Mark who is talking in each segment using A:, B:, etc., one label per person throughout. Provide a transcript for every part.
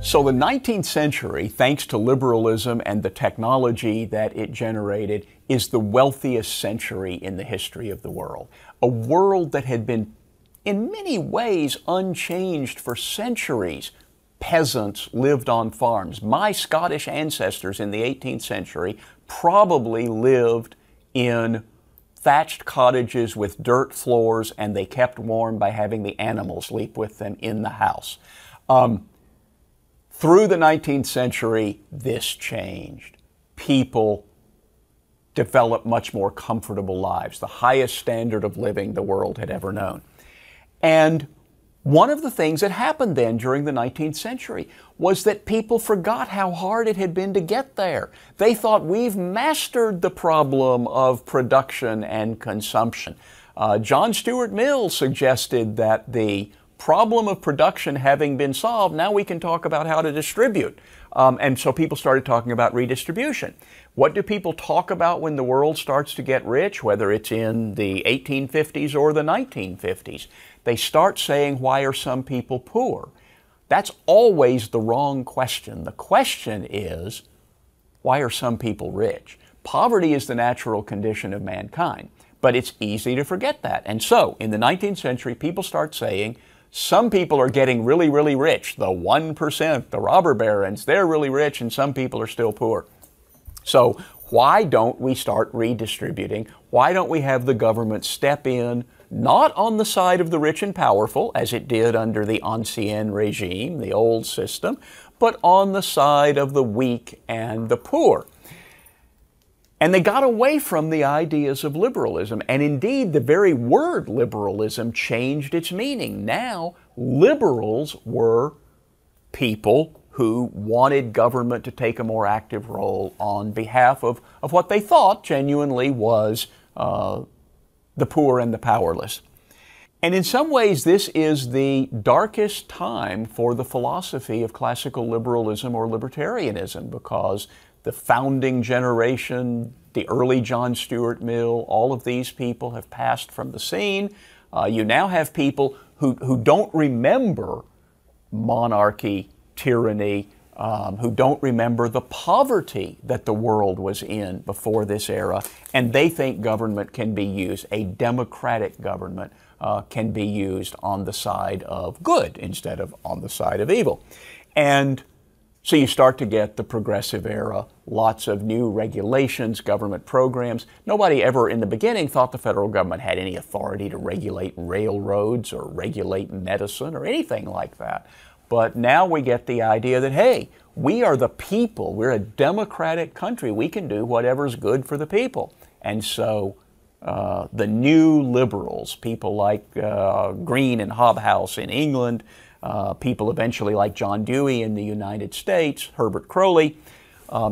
A: So the 19th century, thanks to liberalism and the technology that it generated, is the wealthiest century in the history of the world. A world that had been, in many ways, unchanged for centuries. Peasants lived on farms. My Scottish ancestors in the 18th century probably lived in thatched cottages with dirt floors, and they kept warm by having the animals sleep with them in the house. Through the 19th century, this changed. People developed much more comfortable lives, the highest standard of living the world had ever known. And one of the things that happened then during the 19th century was that people forgot how hard it had been to get there. They thought, we've mastered the problem of production and consumption. John Stuart Mill suggested that the problem of production having been solved, now we can talk about how to distribute. And so people started talking about redistribution. What do people talk about when the world starts to get rich, whether it's in the 1850s or the 1950s? They start saying, why are some people poor? That's always the wrong question. The question is, why are some people rich? Poverty is the natural condition of mankind, but it's easy to forget that. And so, in the 19th century, people start saying, some people are getting really, really rich. The 1%, the robber barons, they're really rich, and some people are still poor. So why don't we start redistributing? Why don't we have the government step in, not on the side of the rich and powerful, as it did under the ancien regime, the old system, but on the side of the weak and the poor? And they got away from the ideas of liberalism. And indeed, the very word liberalism changed its meaning. Now, liberals were people who wanted government to take a more active role on behalf of what they thought genuinely was the poor and the powerless. And in some ways, this is the darkest time for the philosophy of classical liberalism or libertarianism, because the founding generation, the early John Stuart Mill, all of these people have passed from the scene. You now have people who don't remember monarchy, tyranny, who don't remember the poverty that the world was in before this era, and they think government can be used, a democratic government can be used on the side of good instead of on the side of evil. And so you start to get the progressive era, lots of new regulations, government programs. Nobody ever in the beginning thought the federal government had any authority to regulate railroads or regulate medicine or anything like that. But now we get the idea that, hey, we are the people. We're a democratic country. We can do whatever's good for the people. And so the new liberals, people like Green and Hobhouse in England, people eventually like John Dewey in the United States, Herbert Croly,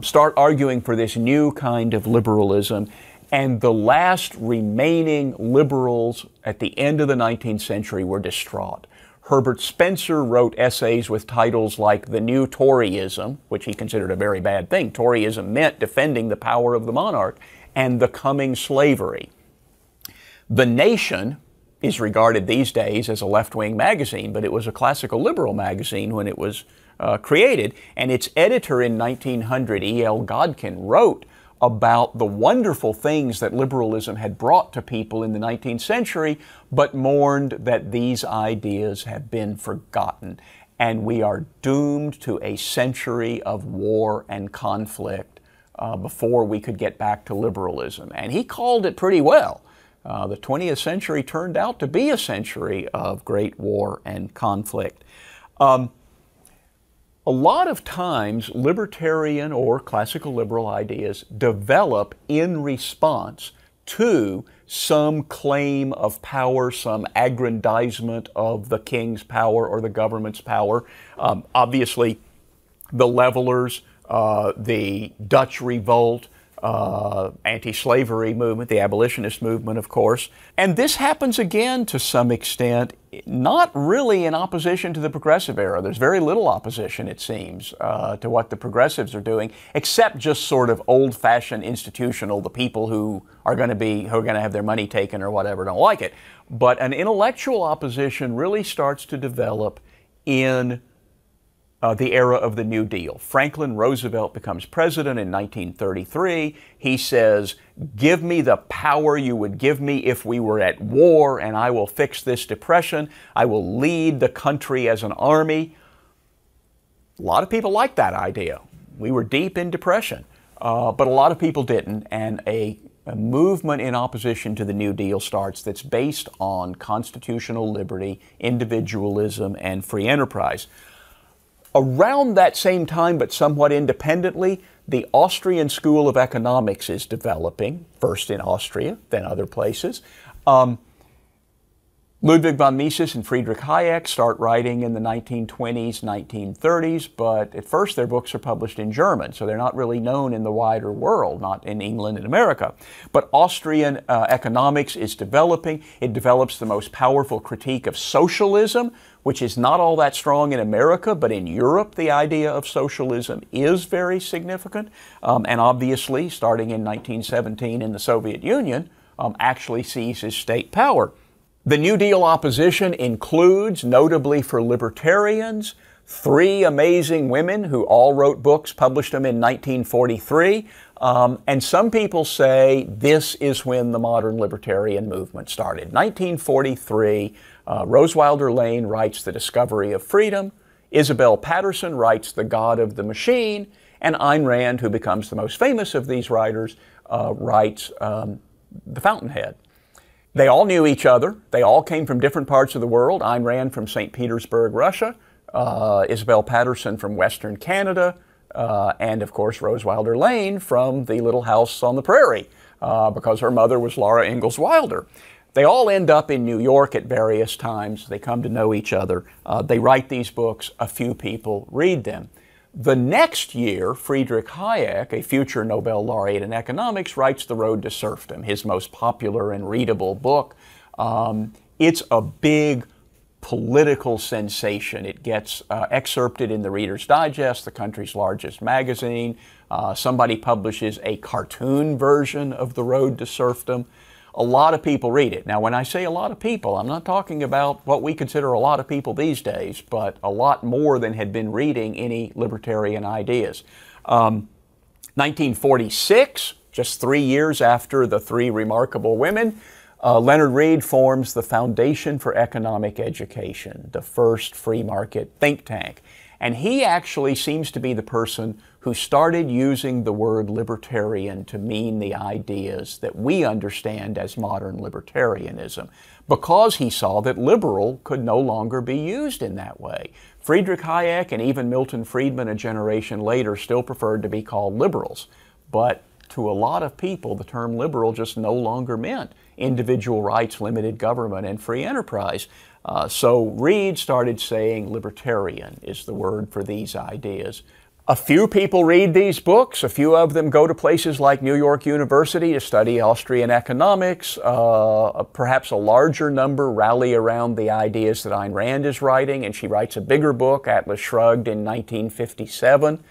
A: start arguing for this new kind of liberalism. And the last remaining liberals at the end of the 19th century were distraught. Herbert Spencer wrote essays with titles like The New Toryism, which he considered a very bad thing. Toryism meant defending the power of the monarch, and The Coming Slavery. The Nation is regarded these days as a left-wing magazine, but it was a classical liberal magazine when it was created, and its editor in 1900, E.L. Godkin, wrote about the wonderful things that liberalism had brought to people in the 19th century, but mourned that these ideas have been forgotten, and we are doomed to a century of war and conflict before we could get back to liberalism. And he called it pretty well. The 20th century turned out to be a century of great war and conflict. A lot of times, libertarian or classical liberal ideas develop in response to some claim of power, some aggrandizement of the king's power or the government's power. Obviously, the levelers, the Dutch revolt, anti-slavery movement, the abolitionist movement, of course. And this happens again to some extent, not really in opposition to the progressive era. There's very little opposition, it seems, to what the progressives are doing, except just sort of old-fashioned institutional, the people who are going to have their money taken or whatever don't like it. But an intellectual opposition really starts to develop in the era of the New Deal. Franklin Roosevelt becomes president in 1933. He says, "Give me the power you would give me if we were at war, and I will fix this depression. I will lead the country as an army." A lot of people liked that idea. We were deep in depression, but a lot of people didn't, and a movement in opposition to the New Deal starts that's based on constitutional liberty, individualism, and free enterprise. Around that same time, but somewhat independently, the Austrian School of Economics is developing, first in Austria, then other places. Ludwig von Mises and Friedrich Hayek start writing in the 1920s, 1930s, but at first their books are published in German, so they're not really known in the wider world, not in England and America. But Austrian economics is developing. It develops the most powerful critique of socialism, which is not all that strong in America, but in Europe the idea of socialism is very significant. And obviously, starting in 1917 in the Soviet Union, actually seizes state power. The New Deal opposition includes, notably for libertarians, three amazing women who all wrote books, published them in 1943. And some people say this is when the modern libertarian movement started. 1943, Rose Wilder Lane writes The Discovery of Freedom, Isabel Patterson writes The God of the Machine, and Ayn Rand, who becomes the most famous of these writers, writes The Fountainhead. They all knew each other. They all came from different parts of the world. Ayn Rand from St. Petersburg, Russia, Isabel Patterson from Western Canada, and of course Rose Wilder Lane from the little house on the prairie, because her mother was Laura Ingalls Wilder. They all end up in New York at various times. They come to know each other. They write these books. A few people read them. The next year, Friedrich Hayek, a future Nobel laureate in economics, writes The Road to Serfdom, his most popular and readable book. It's a big political sensation. It gets excerpted in the Reader's Digest, the country's largest magazine. Somebody publishes a cartoon version of The Road to Serfdom. A lot of people read it. Now, when I say a lot of people, I'm not talking about what we consider a lot of people these days, but a lot more than had been reading any libertarian ideas. 1946, just 3 years after the three remarkable women, Leonard Read forms the Foundation for Economic Education, the first free market think tank. And he actually seems to be the person who started using the word libertarian to mean the ideas that we understand as modern libertarianism, because he saw that liberal could no longer be used in that way. Friedrich Hayek and even Milton Friedman a generation later still preferred to be called liberals, but to a lot of people the term liberal just no longer meant individual rights, limited government, and free enterprise. So Read started saying libertarian is the word for these ideas. A few people read these books. A few of them go to places like New York University to study Austrian economics. Perhaps a larger number rally around the ideas that Ayn Rand is writing, and she writes a bigger book, Atlas Shrugged, in 1957.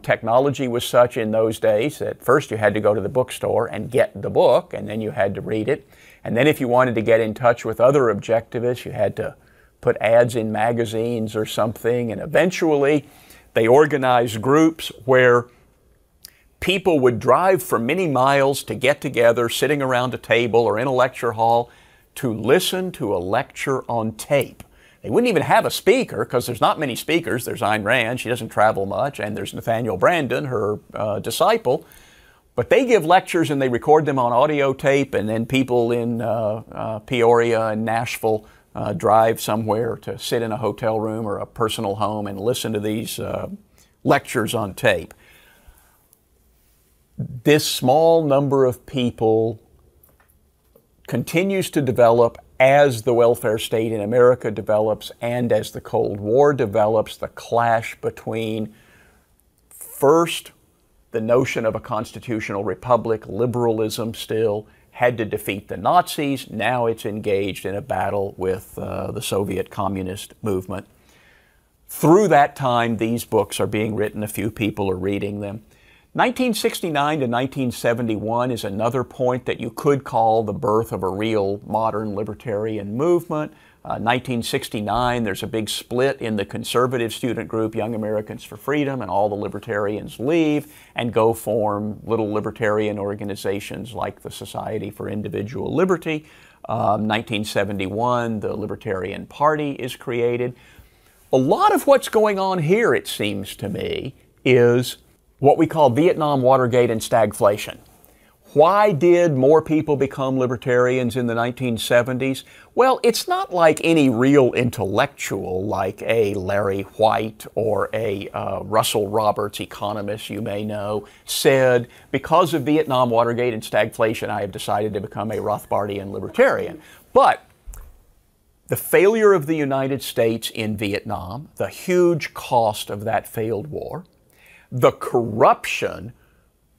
A: Technology was such in those days that first you had to go to the bookstore and get the book, and then you had to read it. And then if you wanted to get in touch with other objectivists, you had to put ads in magazines or something, and eventually they organized groups where people would drive for many miles to get together, sitting around a table or in a lecture hall, to listen to a lecture on tape. They wouldn't even have a speaker, because there's not many speakers. There's Ayn Rand, she doesn't travel much, and there's Nathaniel Branden, her disciple. But they give lectures and they record them on audio tape, and then people in Peoria and Nashville drive somewhere to sit in a hotel room or a personal home and listen to these lectures on tape. This small number of people continues to develop as the welfare state in America develops and as the Cold War develops. The clash between first the notion of a constitutional republic, liberalism still, had to defeat the Nazis. Now it's engaged in a battle with the Soviet communist movement. Through that time, these books are being written. A few people are reading them. 1969 to 1971 is another point that you could call the birth of a real modern libertarian movement. 1969, there's a big split in the conservative student group, Young Americans for Freedom, and all the libertarians leave and go form little libertarian organizations like the Society for Individual Liberty. 1971, the Libertarian Party is created. A lot of what's going on here, it seems to me, is what we call Vietnam, Watergate, and stagflation. Why did more people become libertarians in the 1970s? Well, it's not like any real intellectual like a Larry White or a Russell Roberts, economist you may know, said, because of Vietnam, Watergate, and stagflation, I have decided to become a Rothbardian libertarian. But the failure of the United States in Vietnam, the huge cost of that failed war, the corruption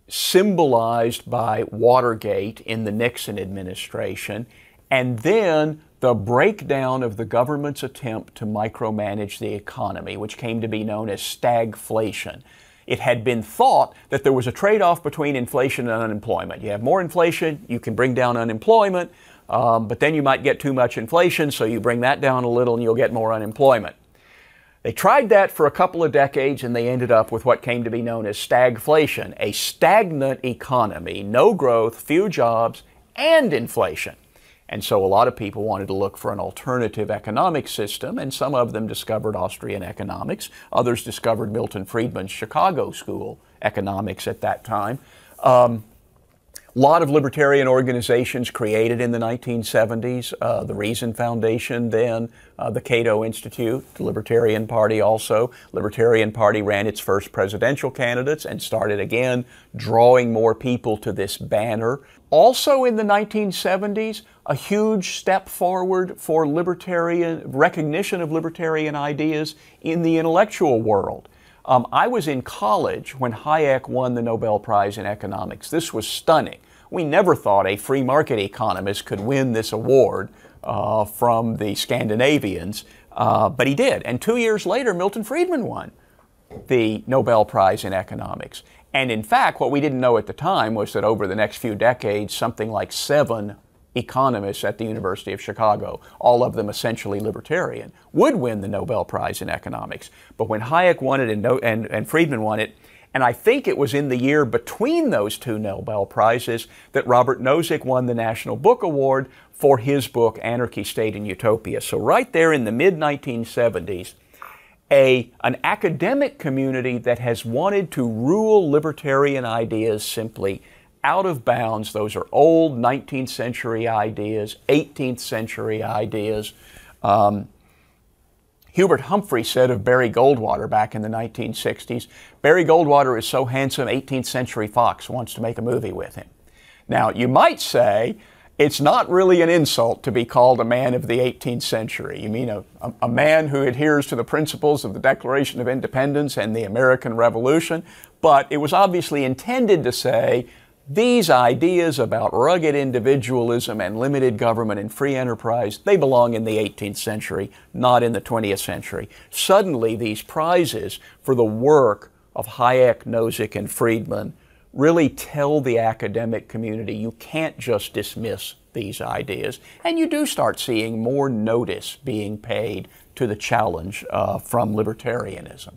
A: symbolized by Watergate in the Nixon administration, and then the breakdown of the government's attempt to micromanage the economy, which came to be known as stagflation. It had been thought that there was a trade-off between inflation and unemployment. You have more inflation, you can bring down unemployment, but then you might get too much inflation, so you bring that down a little and you'll get more unemployment. They tried that for a couple of decades and they ended up with what came to be known as stagflation, a stagnant economy, no growth, few jobs, and inflation. And so a lot of people wanted to look for an alternative economic system, and some of them discovered Austrian economics. Others discovered Milton Friedman's Chicago School economics at that time. A lot of libertarian organizations created in the 1970s, the Reason Foundation then, the Cato Institute, the Libertarian Party also. Libertarian Party ran its first presidential candidates and started again drawing more people to this banner. Also in the 1970s, a huge step forward for libertarian recognition of libertarian ideas in the intellectual world. I was in college when Hayek won the Nobel Prize in Economics. This was stunning. We never thought a free market economist could win this award from the Scandinavians, but he did. And 2 years later, Milton Friedman won the Nobel Prize in Economics. And in fact, what we didn't know at the time was that over the next few decades, something like 7 economists at the University of Chicago, all of them essentially libertarian, would win the Nobel Prize in Economics. But when Hayek won it and Friedman won it, and I think it was in the year between those 2 Nobel Prizes that Robert Nozick won the National Book Award for his book, Anarchy, State, and Utopia. So right there in the mid-1970s, an academic community that has wanted to rule libertarian ideas simply out of bounds. Those are old 19th century ideas, 18th century ideas. Hubert Humphrey said of Barry Goldwater back in the 1960s, Barry Goldwater is so handsome, 18th century Fox wants to make a movie with him. Now, you might say it's not really an insult to be called a man of the 18th century. You mean a man who adheres to the principles of the Declaration of Independence and the American Revolution, but it was obviously intended to say these ideas about rugged individualism and limited government and free enterprise, they belong in the 18th century, not in the 20th century. Suddenly, these prizes for the work of Hayek, Nozick, and Friedman really tell the academic community you can't just dismiss these ideas. And you do start seeing more notice being paid to the challenge from libertarianism.